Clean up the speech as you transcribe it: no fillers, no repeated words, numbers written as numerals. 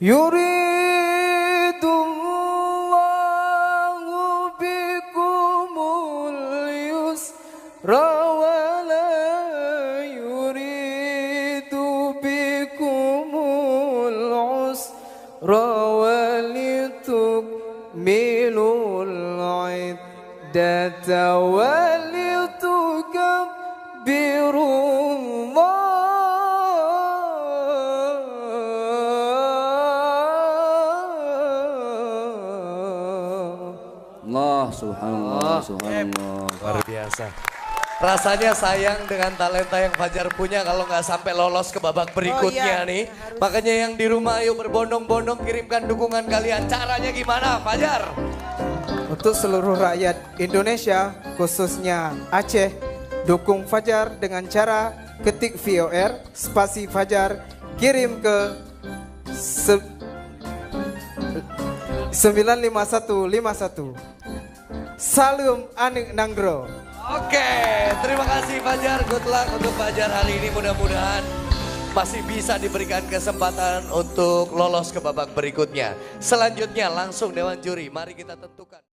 Yuridullahu bikumul yusra wa la yuridu bikumul usra walitukmilul iddata Allah, subhanallah, subhanallah. Luar biasa. Rasanya sayang dengan talenta yang Fajar punya kalau nggak sampai lolos ke babak berikutnya nih. Makanya yang di rumah ayo berbondong-bondong kirimkan dukungan kalian. Caranya gimana Fajar? Untuk seluruh rakyat Indonesia, khususnya Aceh, dukung Fajar dengan cara ketik VOR, spasi Fajar, kirim ke 95151. Salam Anik Nanggro. Oke, terima kasih Fajar. Good luck untuk Fajar hari ini. Mudah-mudahan masih bisa diberikan kesempatan untuk lolos ke babak berikutnya. Selanjutnya langsung Dewan Juri. Mari kita tentukan.